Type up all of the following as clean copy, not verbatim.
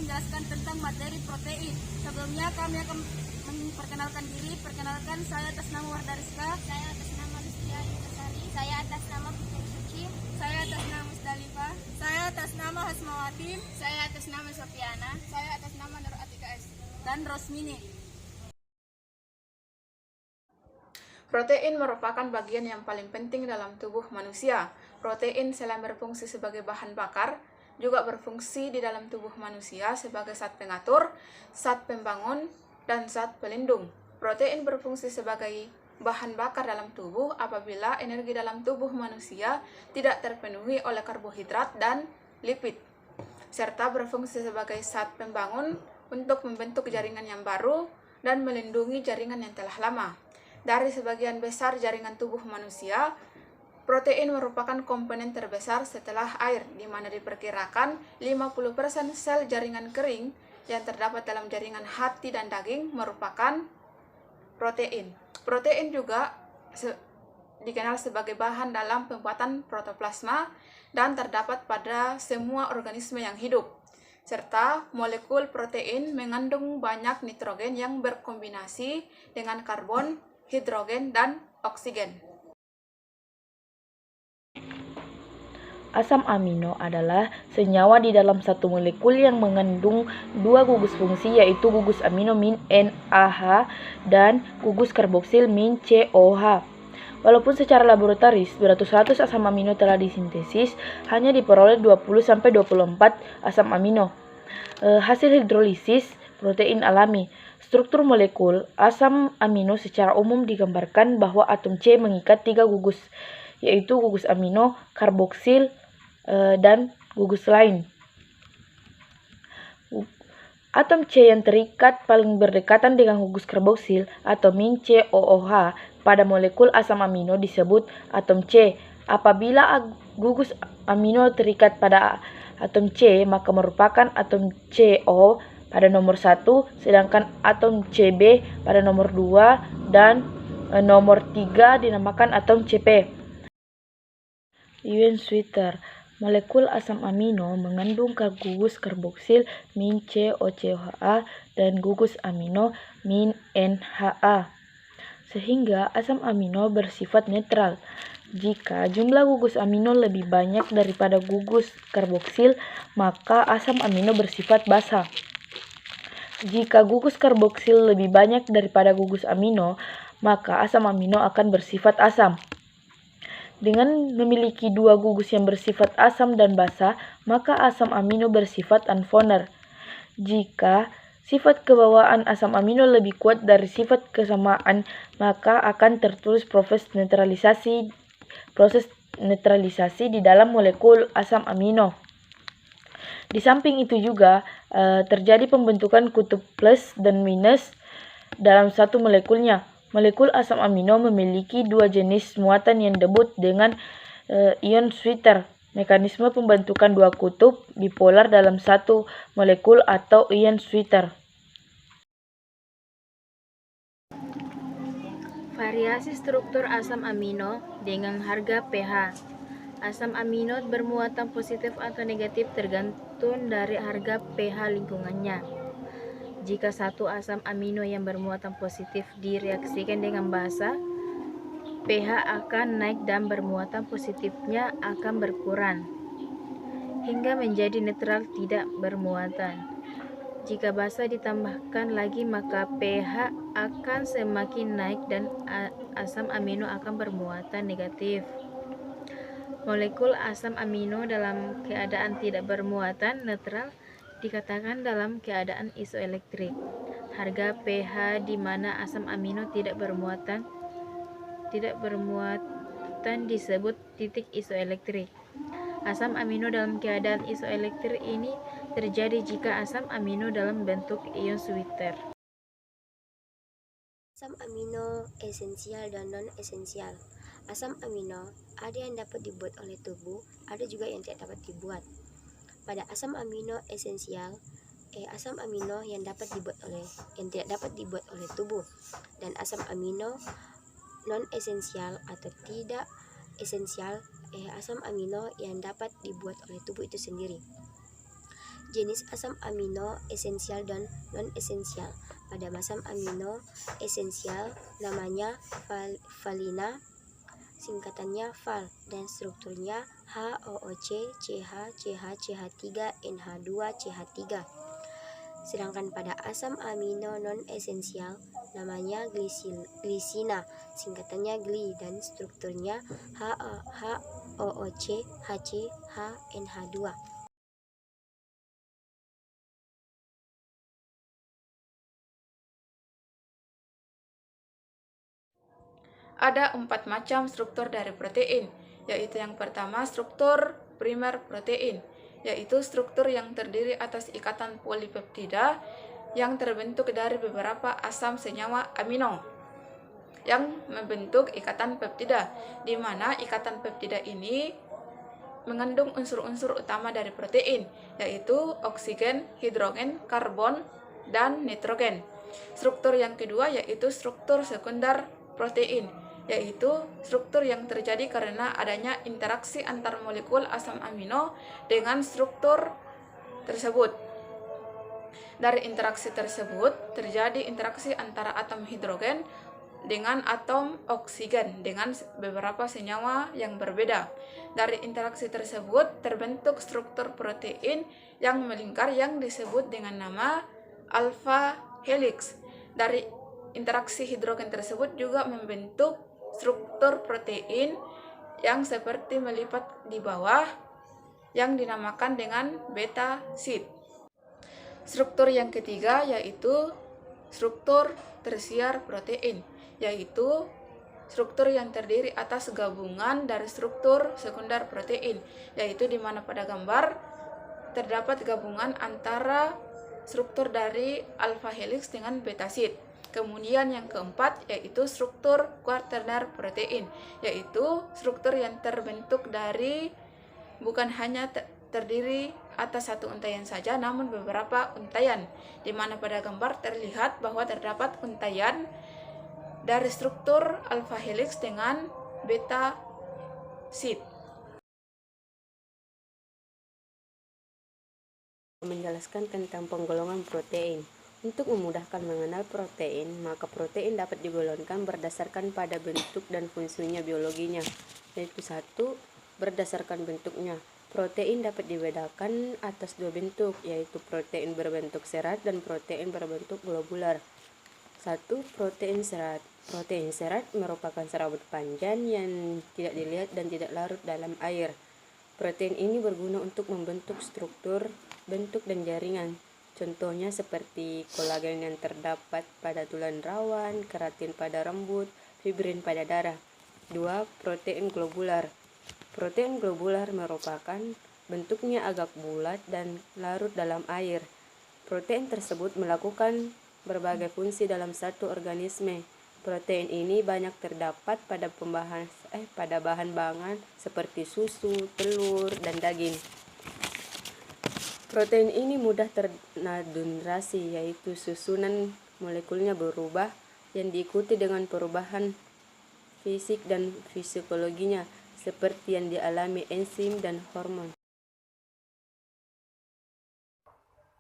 menjelaskan tentang materi protein. Sebelumnya kami akan memperkenalkan diri. Perkenalkan, saya atas nama Wardariska. Saya atas nama Lustia Yunusari. Saya atas nama Putri Suci. Saya atas nama Musdalifah. Saya atas nama Hasmawati. Saya atas nama Sofiana. Saya atas nama Nur Atika S. Dan Rosmini. Protein merupakan bagian yang paling penting dalam tubuh manusia. Protein selain berfungsi sebagai bahan bakar, juga berfungsi di dalam tubuh manusia sebagai zat pengatur, zat pembangun, dan zat pelindung. Protein berfungsi sebagai bahan bakar dalam tubuh apabila energi dalam tubuh manusia tidak terpenuhi oleh karbohidrat dan lipid, serta berfungsi sebagai zat pembangun untuk membentuk jaringan yang baru dan melindungi jaringan yang telah lama. Dari sebagian besar jaringan tubuh manusia, protein merupakan komponen terbesar setelah air, di mana diperkirakan 50% sel jaringan kering yang terdapat dalam jaringan hati dan daging merupakan protein. Protein juga dikenal sebagai bahan dalam pembuatan protoplasma dan terdapat pada semua organisme yang hidup. Serta molekul protein mengandung banyak nitrogen yang berkombinasi dengan karbon, hidrogen, dan oksigen. Asam amino adalah senyawa di dalam satu molekul yang mengandung dua gugus fungsi, yaitu gugus amino min NaH dan gugus karboksil min COH. Walaupun secara laboratoris beratus-ratus asam amino telah disintesis, hanya diperoleh 20-24 asam amino. Hasil hidrolisis protein alami. Struktur molekul asam amino secara umum digambarkan bahwa atom C mengikat 3 gugus, yaitu gugus amino, karboksil, dan gugus lain. Atom C yang terikat paling berdekatan dengan gugus karboksil atau min COOH pada molekul asam amino disebut atom C. Apabila gugus amino terikat pada atom C, maka merupakan atom CO pada nomor 1, sedangkan atom CB pada nomor 2, dan nomor 3 dinamakan atom CP. Ion Sweeter. Molekul asam amino mengandung gugus karboksil min COCH dan gugus amino min NHA, sehingga asam amino bersifat netral. Jika jumlah gugus amino lebih banyak daripada gugus karboksil, maka asam amino bersifat basa. Jika gugus karboksil lebih banyak daripada gugus amino, maka asam amino akan bersifat asam. Dengan memiliki dua gugus yang bersifat asam dan basa, maka asam amino bersifat unfoner. Jika sifat kebawaan asam amino lebih kuat dari sifat kesamaan, maka akan tertulis proses netralisasi di dalam molekul asam amino. Di samping itu juga terjadi pembentukan kutub plus dan minus dalam satu molekulnya. Molekul asam amino memiliki dua jenis muatan yang disebut dengan ion sweeter. Mekanisme pembentukan dua kutub bipolar dalam satu molekul atau ion sweeter. Variasi struktur asam amino dengan harga pH. Asam amino bermuatan positif atau negatif tergantung dari harga pH lingkungannya. Jika satu asam amino yang bermuatan positif direaksikan dengan basa, pH akan naik dan bermuatan positifnya akan berkurang hingga menjadi netral tidak bermuatan. Jika basa ditambahkan lagi, maka pH akan semakin naik dan asam amino akan bermuatan negatif. Molekul asam amino dalam keadaan tidak bermuatan netral dikatakan dalam keadaan isoelektrik. Harga pH di mana asam amino tidak bermuatan disebut titik isoelektrik. Asam amino dalam keadaan isoelektrik ini terjadi jika asam amino dalam bentuk ion sweeter. Asam amino esensial dan non-esensial. Asam amino ada yang dapat dibuat oleh tubuh, ada juga yang tidak dapat dibuat. Pada asam amino esensial, asam amino yang tidak dapat dibuat oleh tubuh, dan asam amino non-esensial atau tidak esensial, asam amino yang dapat dibuat oleh tubuh itu sendiri. Jenis asam amino esensial dan non-esensial. Pada asam amino esensial namanya valina, singkatannya val, dan strukturnya HOOC, CH, CH, CH3, NH2, CH3. Sedangkan pada asam amino non-esensial namanya glisina, singkatannya gli, dan strukturnya HOOC, HC, HNH2. Ada 4 macam struktur dari protein, yaitu yang pertama struktur primer protein, yaitu struktur yang terdiri atas ikatan polipeptida yang terbentuk dari beberapa asam senyawa amino yang membentuk ikatan peptida, di mana ikatan peptida ini mengandung unsur-unsur utama dari protein, yaitu oksigen, hidrogen, karbon, dan nitrogen. Struktur yang kedua yaitu struktur sekunder protein, yaitu struktur yang terjadi karena adanya interaksi antar molekul asam amino dengan struktur tersebut. Dari interaksi tersebut terjadi interaksi antara atom hidrogen dengan atom oksigen dengan beberapa senyawa yang berbeda. Dari interaksi tersebut terbentuk struktur protein yang melingkar yang disebut dengan nama alpha helix. Dari interaksi hidrogen tersebut juga membentuk struktur protein yang seperti melipat di bawah yang dinamakan dengan beta sheet. Struktur yang ketiga yaitu struktur tersier protein, yaitu struktur yang terdiri atas gabungan dari struktur sekunder protein, yaitu di mana pada gambar terdapat gabungan antara struktur dari alpha helix dengan beta sheet. Kemudian yang keempat yaitu struktur quaterner protein, yaitu struktur yang terbentuk dari bukan hanya terdiri atas satu untaian saja, namun beberapa untaian, di mana pada gambar terlihat bahwa terdapat untaian dari struktur alpha helix dengan beta sheet. Menjelaskan tentang penggolongan protein. Untuk memudahkan mengenal protein, maka protein dapat digolongkan berdasarkan pada bentuk dan fungsinya biologinya, yaitu 1. Berdasarkan bentuknya. Protein dapat dibedakan atas 2 bentuk, yaitu protein berbentuk serat dan protein berbentuk globular. 1. Protein serat. Protein serat merupakan serabut panjang yang tidak dilihat dan tidak larut dalam air. Protein ini berguna untuk membentuk struktur, bentuk, dan jaringan. Contohnya seperti kolagen yang terdapat pada tulang rawan, keratin pada rambut, fibrin pada darah. 2. Protein globular. Protein globular merupakan bentuknya agak bulat dan larut dalam air. Protein tersebut melakukan berbagai fungsi dalam satu organisme. Protein ini banyak terdapat pada bahan pangan seperti susu, telur, dan daging. Protein ini mudah ternaturasi, yaitu susunan molekulnya berubah yang diikuti dengan perubahan fisik dan fisikologinya, seperti yang dialami enzim dan hormon.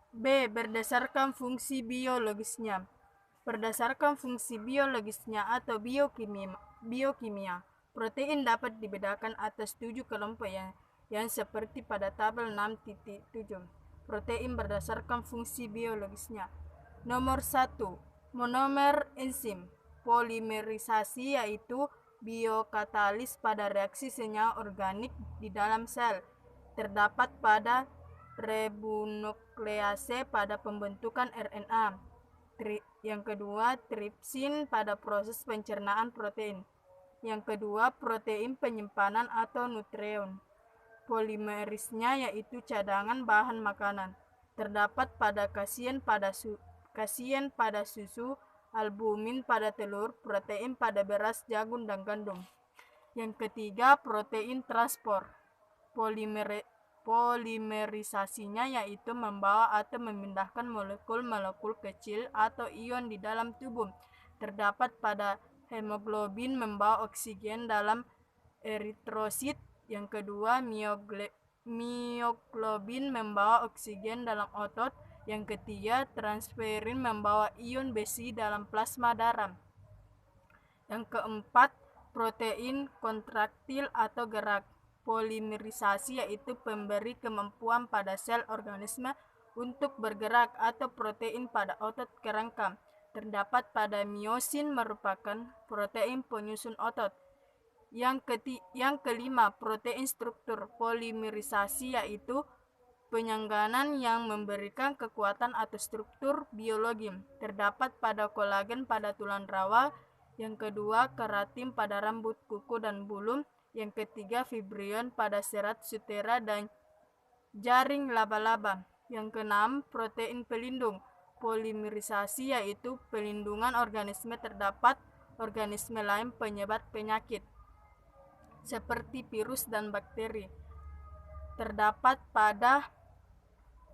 B. Berdasarkan fungsi biologisnya. Berdasarkan fungsi biologisnya atau biokimia, protein dapat dibedakan atas 7 kelompok yang seperti pada tabel 6.7. Protein berdasarkan fungsi biologisnya. Nomor 1. Monomer enzim. Polimerisasi yaitu biokatalis pada reaksi senyawa organik di dalam sel. Terdapat pada ribonuklease pada pembentukan RNA. Yang kedua, tripsin pada proses pencernaan protein. Yang kedua, protein penyimpanan atau nukleon. Polimerisnya yaitu cadangan bahan makanan. Terdapat pada kasein pada susu, albumin pada telur, protein pada beras, jagung, dan gandum. Yang ketiga, protein transport. Polimerisasinya yaitu membawa atau memindahkan molekul-molekul kecil atau ion di dalam tubuh. Terdapat pada hemoglobin membawa oksigen dalam eritrosit. Yang kedua, mioglobin membawa oksigen dalam otot. Yang ketiga, transferin membawa ion besi dalam plasma darah. Yang keempat, protein kontraktil atau gerak. Polimerisasi yaitu pemberi kemampuan pada sel organisme untuk bergerak, atau protein pada otot kerangka. Terdapat pada miosin merupakan protein penyusun otot. Yang kelima, protein struktur. Polimerisasi yaitu penyangganan yang memberikan kekuatan atau struktur biologi. Terdapat pada kolagen pada tulang rawa. Yang kedua, keratin pada rambut, kuku, dan bulu. Yang ketiga, fibrion pada serat sutera dan jaring laba-laba. Yang keenam, protein pelindung. Polimerisasi yaitu pelindungan organisme terdapat organisme lain penyebar penyakit seperti virus dan bakteri. Terdapat pada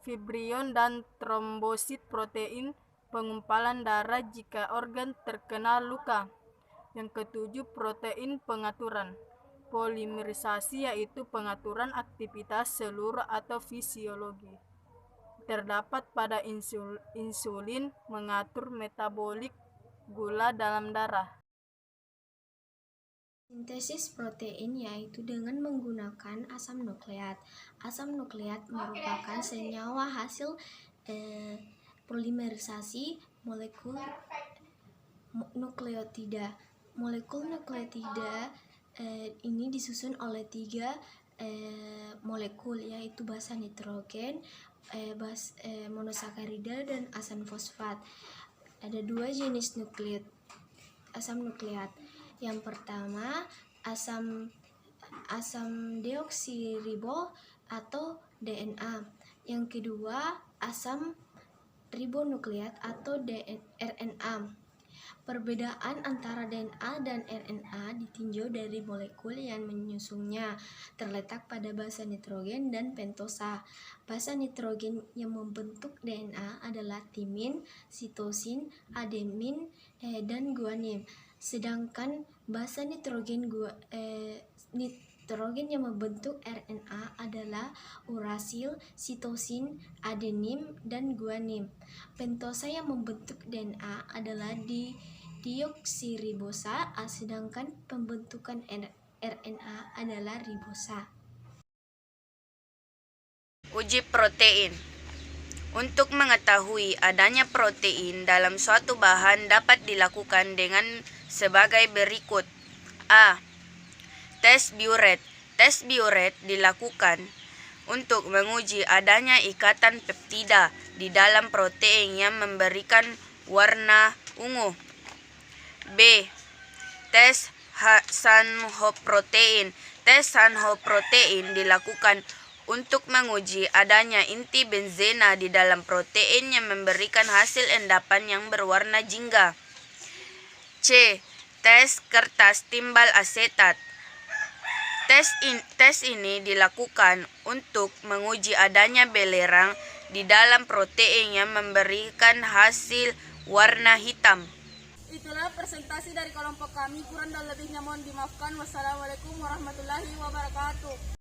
fibrion dan trombosit protein pengumpalan darah jika organ terkena luka. Yang ketujuh, protein pengaturan. Polimerisasi yaitu pengaturan aktivitas seluruh atau fisiologi. Terdapat pada insulin mengatur metabolik gula dalam darah. Sintesis protein yaitu dengan menggunakan asam nukleat. Asam nukleat merupakan senyawa hasil polimerisasi molekul nukleotida. Molekul nukleotida ini disusun oleh 3 molekul, yaitu basa nitrogen, monosakarida, dan asam fosfat. Ada 2 jenis asam nukleat. Yang pertama, asam deoksiribol atau DNA. Yang kedua, asam ribonukleat atau RNA. Perbedaan antara DNA dan RNA ditinjau dari molekul yang menyusunnya, terletak pada basa nitrogen dan pentosa. Basa nitrogen yang membentuk DNA adalah timin, sitosin, adenin, dan guanin. Sedangkan basa nitrogen yang membentuk RNA adalah urasil, sitosin, adenin, dan guanin. Pentosa yang membentuk DNA adalah deoksiribosa, sedangkan pembentukan RNA adalah ribosa. Uji protein. Untuk mengetahui adanya protein dalam suatu bahan dapat dilakukan dengan sebagai berikut. A. Tes Biuret. Tes Biuret dilakukan untuk menguji adanya ikatan peptida di dalam protein yang memberikan warna ungu. B. Tes Sanhoprotein. Tes Sanhoprotein dilakukan untuk menguji adanya inti benzena di dalam protein yang memberikan hasil endapan yang berwarna jingga. C. Tes kertas timbal asetat. Tes ini dilakukan untuk menguji adanya belerang di dalam protein yang memberikan hasil warna hitam. Itulah presentasi dari kelompok kami. Kurang dan lebihnya mohon dimaafkan. Wassalamualaikum warahmatullahi wabarakatuh.